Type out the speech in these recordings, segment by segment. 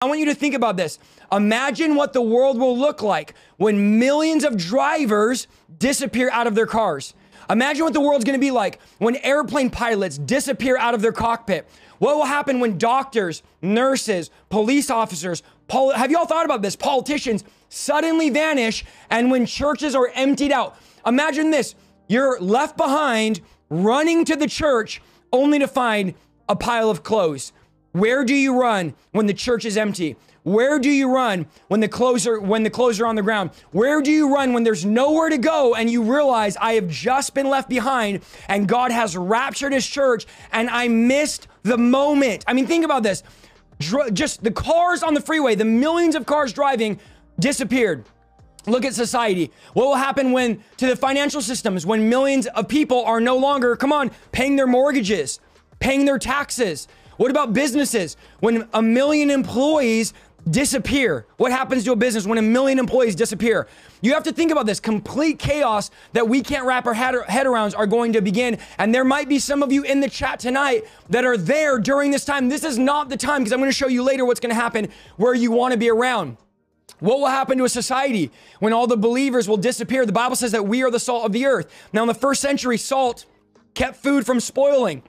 I want you to think about this. Imagine what the world will look like when millions of drivers disappear out of their cars. Imagine what the world's going to be like when airplane pilots disappear out of their cockpit. What will happen when doctors, nurses, police officers, have y'all thought about this? Politicians suddenly vanish, and when churches are emptied out. Imagine this. You're left behind running to the church only to find a pile of clothes. Where do you run when the church is empty? Where do you run when the clothes are on the ground? Where do you run when there's nowhere to go and you realize I have just been left behind and God has raptured his church and I missed the moment? I mean, think about this. Just the cars on the freeway, the millions of cars driving disappeared. Look at society. What will happen to the financial systems when millions of people are no longer, paying their mortgages, paying their taxes? What about businesses? When 1 million employees disappear, what happens to a business when 1 million employees disappear? You have to think about this. Complete chaos that we can't wrap our head around are going to begin. And there might be some of you in the chat tonight that are there during this time. This is not the time, because I'm going to show you later what's going to happen where you want to be around. What will happen to a society when all the believers will disappear? The Bible says that we are the salt of the earth. Now, in the first century, salt kept food from spoiling.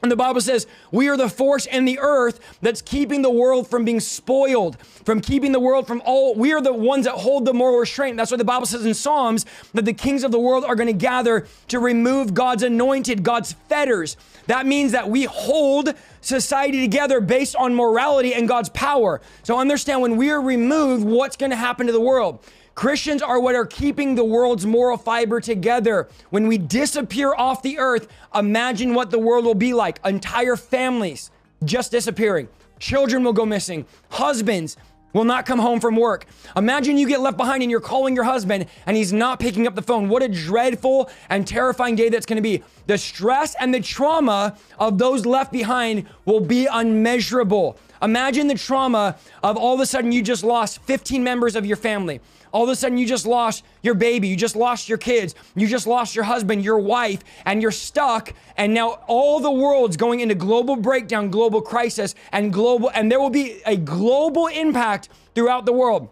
And the Bible says we are the force in the earth that's keeping the world from being spoiled, from keeping the world from we are the ones that hold the moral restraint. That's what the Bible says in Psalms, that the kings of the world are going to gather to remove God's anointed, God's fetters. That means that we hold society together based on morality and God's power. So understand, when we are removed, what's going to happen to the world? Christians are what are keeping the world's moral fiber together. When we disappear off the earth, imagine what the world will be like. Entire families just disappearing. Children will go missing. Husbands will not come home from work. Imagine you get left behind and you're calling your husband and he's not picking up the phone. What a dreadful and terrifying day that's going to be. The stress and the trauma of those left behind will be unmeasurable. Imagine the trauma of all of a sudden you just lost 15 members of your family. All of a sudden, you just lost your baby. You just lost your kids. You just lost your husband, your wife, and you're stuck. And now all the world's going into global breakdown, global crisis, and there will be a global impact throughout the world.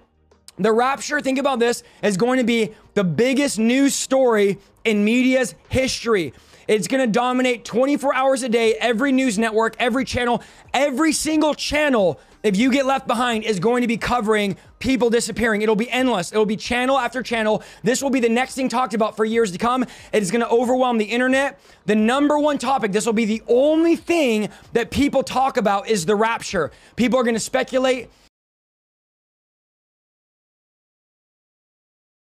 The rapture, think about this, is going to be the biggest news story in media's history. It's going to dominate 24 hours a day, every news network, every channel, every single channel. If you get left behind, is going to be covering people disappearing. It'll be endless. It'll be channel after channel. This will be the next thing talked about for years to come. It is going to overwhelm the internet. The number one topic, this will be the only thing that people talk about, is the rapture. People are going to speculate.